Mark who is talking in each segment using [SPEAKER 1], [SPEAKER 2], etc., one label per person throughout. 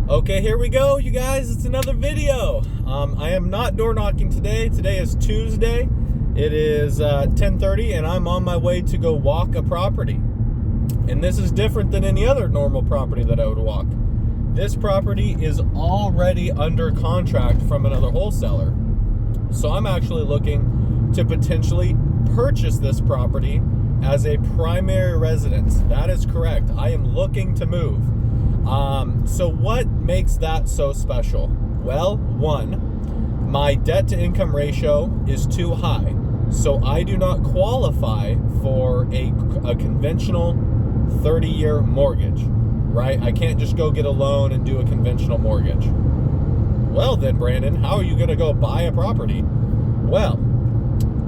[SPEAKER 1] Okay, here we go, you guys. It's another video. I am not door knocking today. Today is Tuesday. It is 10:30, and I'm on my way to go walk a property. And this is different than any other normal property that I would walk. This property is already under contract from another wholesaler. So I'm actually looking to potentially purchase this property as a primary residence. That is correct. I am looking to move. So what makes that so special? Well, one, my debt to income ratio is too high. So I do not qualify for a conventional 30-year mortgage, right? I can't just go get a loan and do a conventional mortgage. Well then, Brandon, how are you going to go buy a property? Well,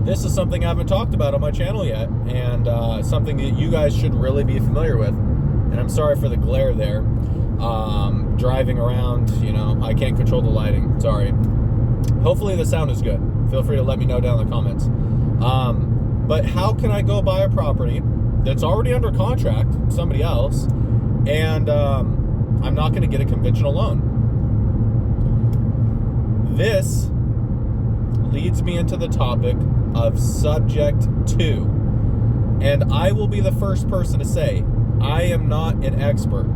[SPEAKER 1] this is something I haven't talked about on my channel yet, and something that you guys should really be familiar with. And I'm sorry for the glare there. Driving around, I can't control the lighting. Sorry. Hopefully the sound is good. Feel free to let me know down in the comments. But how can I go buy a property that's already under contract with somebody else, and I'm not going to get a conventional loan? This leads me into the topic of subject to. And I will be the first person to say, I am not an expert.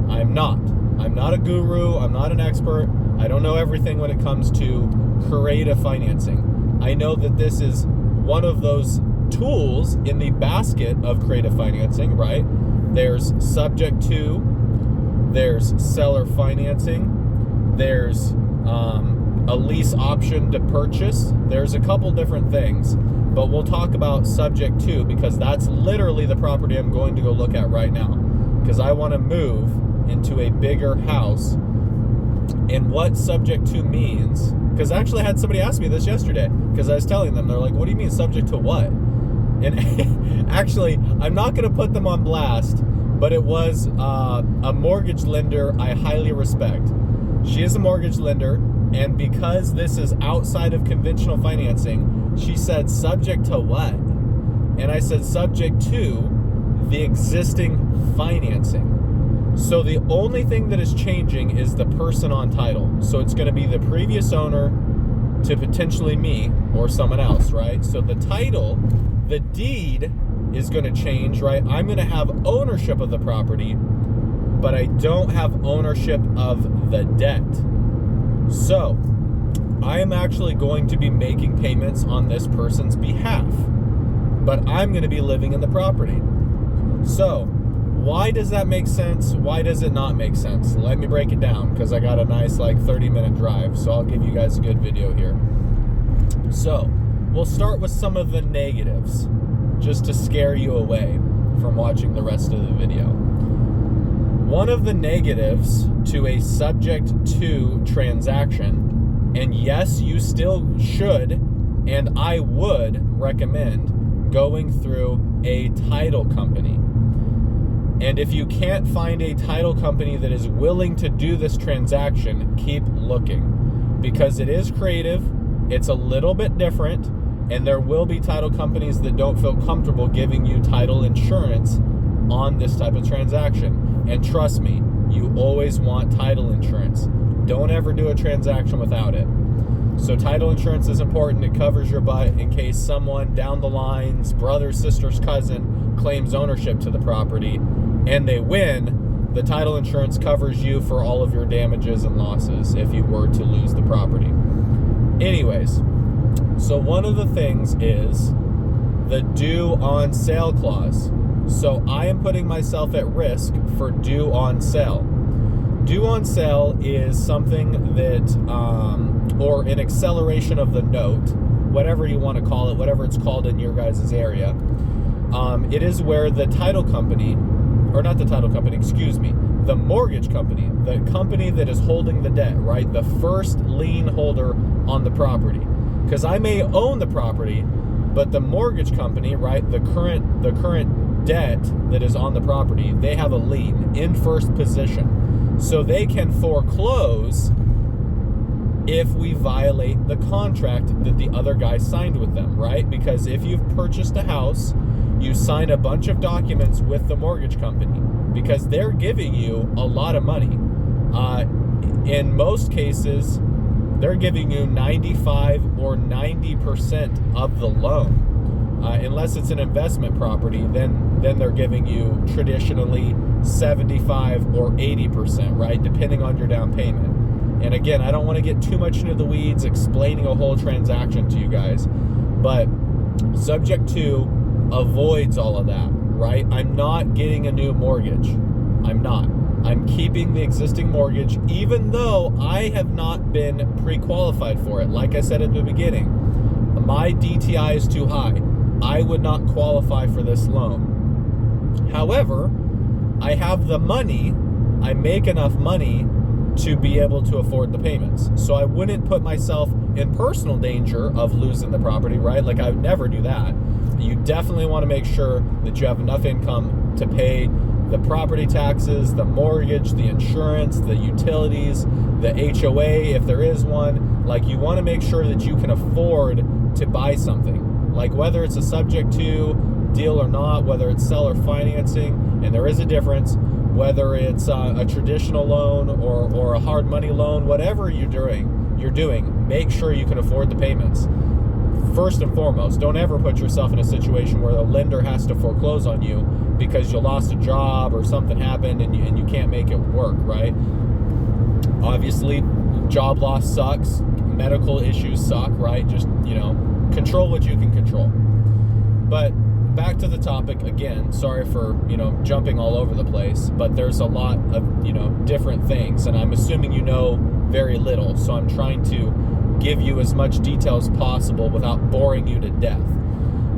[SPEAKER 1] I'm not. I'm not a guru. I'm not an expert. I don't know everything when it comes to creative financing. I know that this is one of those tools in the basket of creative financing, right? There's subject to, there's seller financing, there's a lease option to purchase. There's a couple different things, but we'll talk about subject to, because that's literally the property I'm going to go look at right now, because I want to move into a bigger house. And what subject to means, because I actually had somebody ask me this yesterday, because I was telling them, they're like, what do you mean subject to what? And actually, I'm not going to put them on blast, but it was a mortgage lender I highly respect. She is a mortgage lender, and because this is outside of conventional financing, she said, subject to what? And I said, subject to the existing financing. So the only thing that is changing is the person on title. So it's going to be the previous owner to potentially me or someone else, right? So the title, the deed is going to change, right? I'm going to have ownership of the property, but I don't have ownership of the debt. So I am actually going to be making payments on this person's behalf, but I'm going to be living in the property. So why does that make sense? Why does it not make sense? Let me break it down, because I got a nice 30-minute drive, so I'll give you guys a good video here. So we'll start with some of the negatives, just to scare you away from watching the rest of the video. One of the negatives to a subject to transaction, and yes, you still should, and I would recommend going through a title company. And if you can't find a title company that is willing to do this transaction, keep looking, because it is creative, it's a little bit different, and there will be title companies that don't feel comfortable giving you title insurance on this type of transaction. And trust me, you always want title insurance. Don't ever do a transaction without it. So title insurance is important. It covers your butt in case someone down the line's brother, sister's cousin claims ownership to the property and they win. The title insurance covers you for all of your damages and losses if you were to lose the property. Anyways, so one of the things is the due on sale clause. So I am putting myself at risk for due on sale. Due on sale is something that, or an acceleration of the note, whatever you want to call it, whatever it's called in your guys' area. It is where the title company, or not the title company, excuse me, the mortgage company, the company that is holding the debt, right? The first lien holder on the property. Because I may own the property, but the mortgage company, right, the current debt that is on the property, they have a lien in first position. So they can foreclose if we violate the contract that the other guy signed with them, right? Because if you've purchased a house, you sign a bunch of documents with the mortgage company because they're giving you a lot of money. In most cases, they're giving you 95 or 90% of the loan. Unless it's an investment property, then they're giving you traditionally 75 or 80%, right? Depending on your down payment. And again, I don't want to get too much into the weeds explaining a whole transaction to you guys, but Subject 2 avoids all of that, right? I'm not getting a new mortgage. I'm not. I'm keeping the existing mortgage, even though I have not been pre-qualified for it. Like I said at the beginning, my DTI is too high. I would not qualify for this loan. However, I have the money. I make enough money to be able to afford the payments. So I wouldn't put myself in personal danger of losing the property, right? Like, I would never do that. You definitely want to make sure that you have enough income to pay the property taxes, the mortgage, the insurance, the utilities, the HOA, if there is one. Like, you want to make sure that you can afford to buy something. Like, whether it's a Subject 2 deal or not, whether it's seller financing, and there is a difference, whether it's a traditional loan or a hard money loan, whatever you're doing, make sure you can afford the payments. First and foremost, don't ever put yourself in a situation where the lender has to foreclose on you because you lost a job or something happened and you can't make it work, right? Obviously, job loss sucks. Medical issues suck, right? Just, control what you can control. But back to the topic again. Sorry for, jumping all over the place, but there's a lot of, different things, and I'm assuming you know very little, so I'm trying to give you as much detail as possible without boring you to death.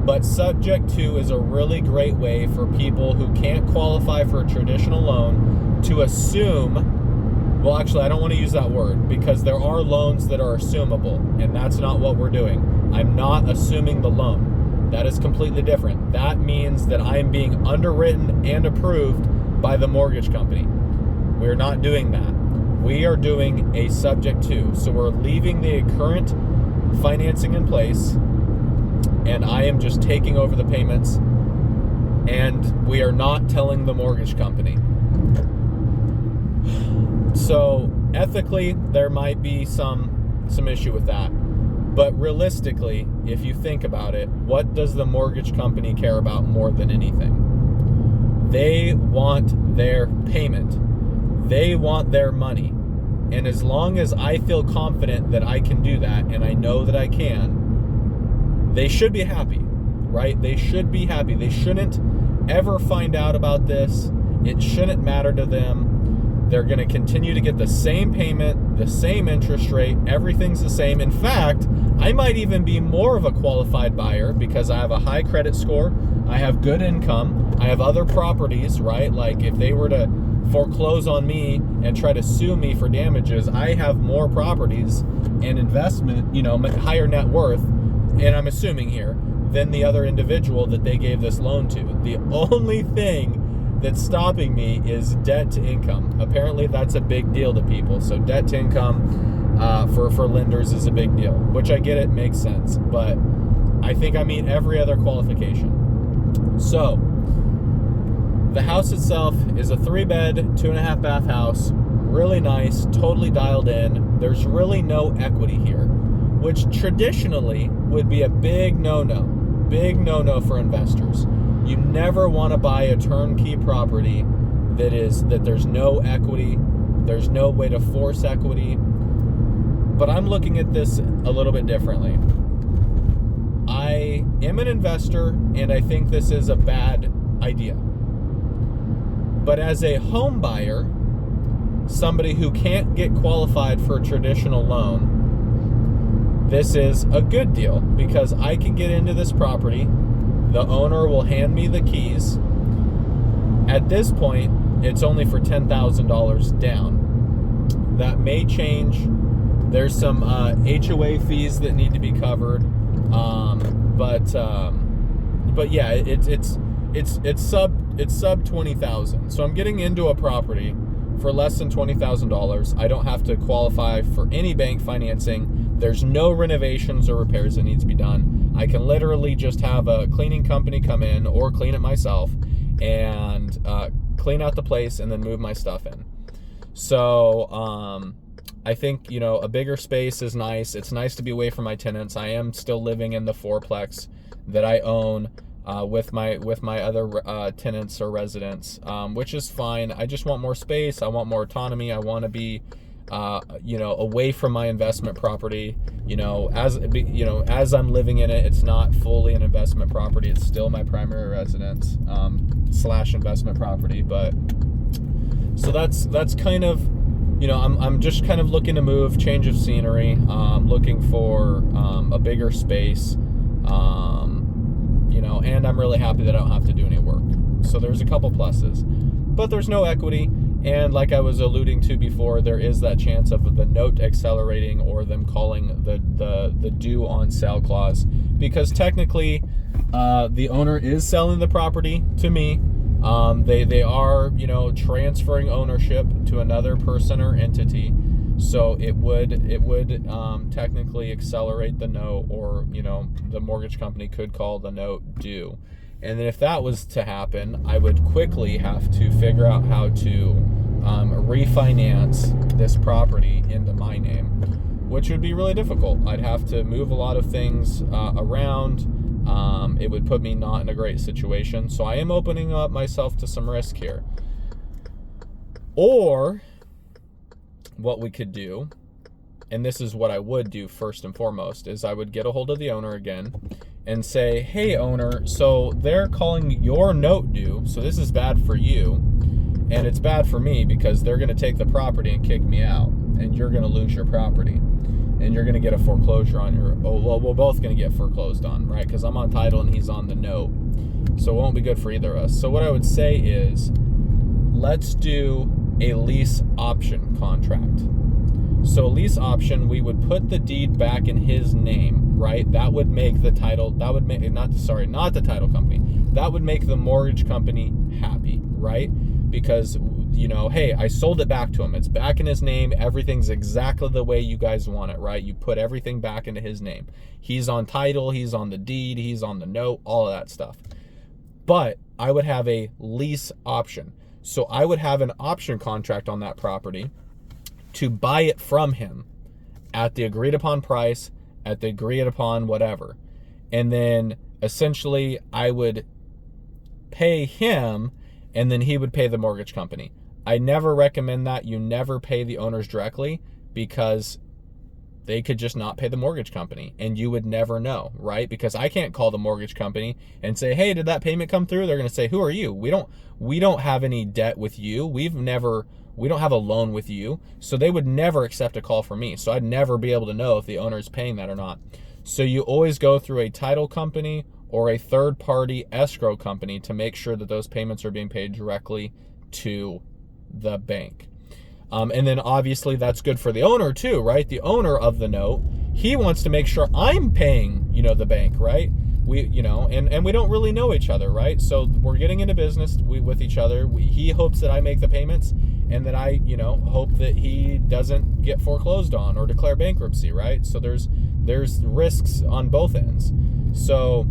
[SPEAKER 1] But Subject 2 is a really great way for people who can't qualify for a traditional loan to assume, well, actually, I don't want to use that word, because there are loans that are assumable, and that's not what we're doing. I'm not assuming the loan. That is completely different. That means that I am being underwritten and approved by the mortgage company. We're not doing that. We are doing a Subject 2. So we're leaving the current financing in place, and I am just taking over the payments, and we are not telling the mortgage company. So ethically, there might be some issue with that. But realistically, if you think about it, what does the mortgage company care about more than anything? They want their payment. They want their money. And as long as I feel confident that I can do that, and I know that I can, they should be happy, right? They should be happy. They shouldn't ever find out about this. It shouldn't matter to them. They're going to continue to get the same payment, the same interest rate, everything's the same. In fact, I might even be more of a qualified buyer because I have a high credit score, I have good income, I have other properties, right? Like, if they were to foreclose on me and try to sue me for damages, I have more properties and investment, higher net worth, and I'm assuming here, than the other individual that they gave this loan to. The only thing that's stopping me is debt to income. Apparently that's a big deal to people. So debt to income for lenders is a big deal, which I get, it makes sense. But I think I meet every other qualification. So the house itself is a 3-bed, 2.5 bath house. Really nice, totally dialed in. There's really no equity here, which traditionally would be a big no-no for investors. You never want to buy a turnkey property that there's no equity, there's no way to force equity. But I'm looking at this a little bit differently. I am an investor, and I think this is a bad idea. But as a home buyer, somebody who can't get qualified for a traditional loan, this is a good deal because I can get into this property. The owner will hand me the keys. At this point, it's only for $10,000 down. That may change. There's some HOA fees that need to be covered. But yeah, it's sub 20,000. So I'm getting into a property for less than $20,000. I don't have to qualify for any bank financing. There's no renovations or repairs that need to be done. I can literally just have a cleaning company come in or clean it myself and clean out the place and then move my stuff in. So I think, a bigger space is nice. It's nice to be away from my tenants. I am still living in the fourplex that I own with my other tenants or residents, which is fine. I just want more space. I want more autonomy. I want to be away from my investment property. As I'm living in it, it's not fully an investment property. It's still my primary residence / investment property. But so that's kind of, I'm just kind of looking to move, change of scenery, looking for a bigger space, and I'm really happy that I don't have to do any work. So there's a couple pluses, but there's no equity. And like I was alluding to before, there is that chance of the note accelerating or them calling the due on sale clause, because technically the owner is selling the property to me. They are, transferring ownership to another person or entity. So it would technically accelerate the note, or, the mortgage company could call the note due. And then if that was to happen, I would quickly have to figure out how to refinance this property into my name, which would be really difficult. I'd have to move a lot of things around. It would put me not in a great situation. So I am opening up myself to some risk here. Or what we could do, and this is what I would do first and foremost, is I would get a hold of the owner again and say, hey owner, so they're calling your note due, so this is bad for you, and it's bad for me because they're going to take the property and kick me out, and you're going to lose your property, and you're going to get a foreclosure on your, we're both going to get foreclosed on, right? Because I'm on title and he's on the note, so it won't be good for either of us. So what I would say is, let's do a lease option contract. So lease option, we would put the deed back in his name, right? That would make the title, not the title company. That would make the mortgage company happy, right? Because, hey, I sold it back to him. It's back in his name. Everything's exactly the way you guys want it, right? You put everything back into his name. He's on title, he's on the deed, he's on the note, all of that stuff. But I would have a lease option. So I would have an option contract on that property to buy it from him at the agreed upon price, at the agreed upon whatever. And then essentially I would pay him and then he would pay the mortgage company. I never recommend that. You never pay the owners directly, because they could just not pay the mortgage company and you would never know, right? Because I can't call the mortgage company and say, hey, did that payment come through? They're going to say, who are you? We don't have any debt with you. We don't have a loan with you. So they would never accept a call from me. So I'd never be able to know if the owner is paying that or not. So you always go through a title company or a third party escrow company to make sure that those payments are being paid directly to the bank. And then obviously that's good for the owner too, right? The owner of the note, he wants to make sure I'm paying, the bank, right? We, and we don't really know each other, right? So we're getting into business with each other. He hopes that I make the payments, and that I, hope that he doesn't get foreclosed on or declare bankruptcy, right? So there's risks on both ends. So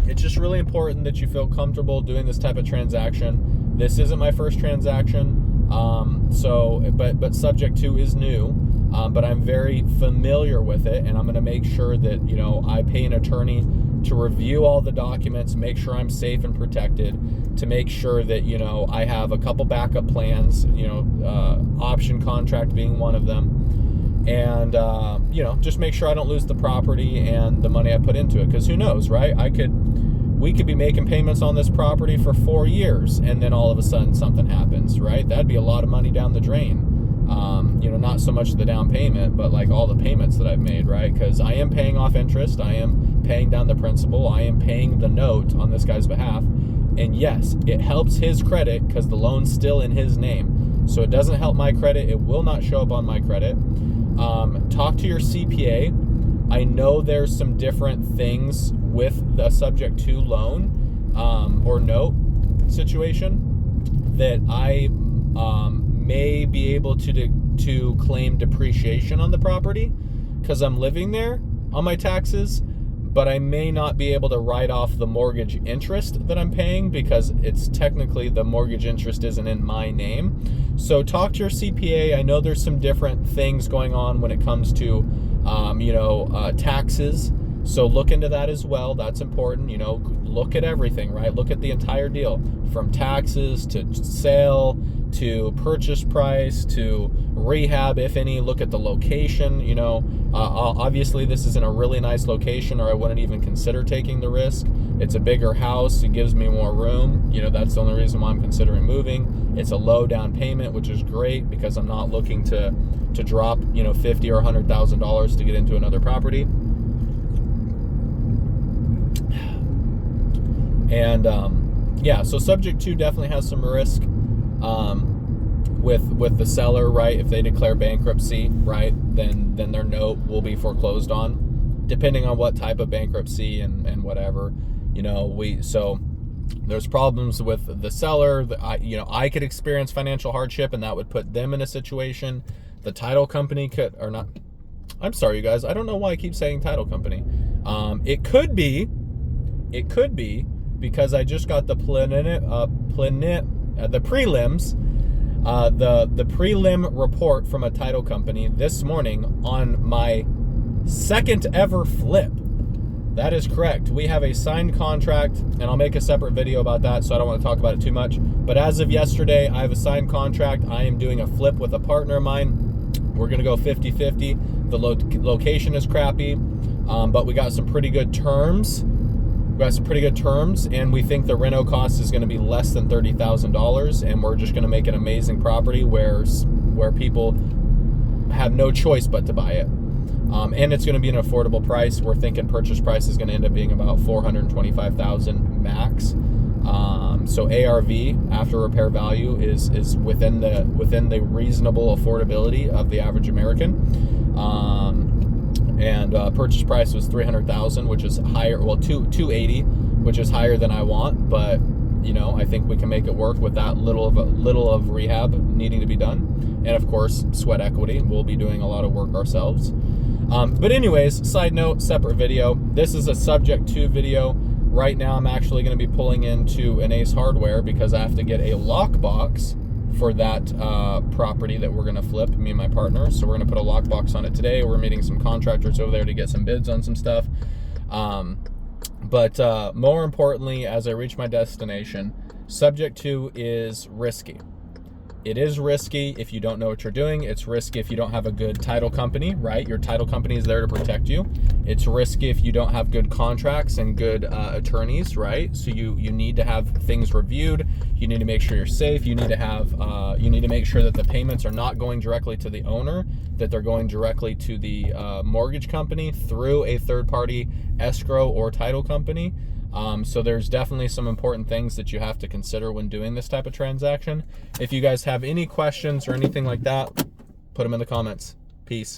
[SPEAKER 1] it's just really important that you feel comfortable doing this type of transaction. This isn't my first transaction. But subject to is new, but I'm very familiar with it, and I'm going to make sure that, I pay an attorney to review all the documents, make sure I'm safe and protected, to make sure that, I have a couple backup plans, option contract being one of them, and, just make sure I don't lose the property and the money I put into it, because who knows, right? We could be making payments on this property for 4 years, and then all of a sudden something happens, right? That'd be a lot of money down the drain. Not so much the down payment, but like all the payments that I've made, right? Because I am paying off interest, I am paying down the principal, I am paying the note on this guy's behalf. And yes, it helps his credit because the loan's still in his name. So it doesn't help my credit. It will not show up on my credit. Talk to your CPA. I know there's some different things with the subject to loan or note situation that I may be able to claim depreciation on the property because I'm living there on my taxes. but I may not be able to write off the mortgage interest that I'm paying because it's technically the mortgage interest isn't in my name. So talk to your CPA. I know there's some different things going on when it comes to, taxes. So look into that as well. That's important. Look at everything, right? Look at the entire deal, from taxes to sale to purchase price to rehab, if any. Look at the location. Obviously this is in a really nice location, or I wouldn't even consider taking the risk. It's a bigger house. It gives me more room. That's the only reason why I'm considering moving. It's a low down payment, which is great because I'm not looking to drop, $50,000 or $100,000 to get into another property. And so subject to definitely has some risk with the seller, right? If they declare bankruptcy, right, then their note will be foreclosed on, depending on what type of bankruptcy and whatever. So there's problems with the seller. I could experience financial hardship, and that would put them in a situation. The title company could, or not. I'm sorry, you guys. I don't know why I keep saying title company. It could be because I just got the prelims, the prelim report from a title company this morning on my second ever flip. That is correct. We have a signed contract, and I'll make a separate video about that, so I don't want to talk about it too much. But as of yesterday, I have a signed contract. I am doing a flip with a partner of mine. We're going to go 50-50. The location is crappy, but we got some pretty good terms. And we think the reno cost is going to be less than $30,000, and we're just going to make an amazing property where people have no choice but to buy it. And it's going to be an affordable price. We're thinking purchase price is going to end up being about $425,000 max. So ARV, after repair value, is within the reasonable affordability of the average American. And purchase price was $300,000, which is higher. Well, $280,000, which is higher than I want, but I think we can make it work with that little of rehab needing to be done, and of course sweat equity. We'll be doing a lot of work ourselves. But anyways, side note, separate video. This is a subject to video. Right now, I'm actually going to be pulling into an Ace Hardware because I have to get a lockbox for that property that we're going to flip, me and my partner. So we're going to put a lockbox on it today. We're meeting some contractors over there to get some bids on some stuff. But more importantly, as I reach my destination, subject to is risky. It is risky if you don't know what you're doing. It's risky if you don't have a good title company, right? Your title company is there to protect you. It's risky if you don't have good contracts and good attorneys, right? So you need to have things reviewed. You need to make sure you're safe. You need to have you need to make sure that the payments are not going directly to the owner, that they're going directly to the mortgage company through a third-party escrow or title company. So there's definitely some important things that you have to consider when doing this type of transaction. If you guys have any questions or anything like that, put them in the comments. Peace.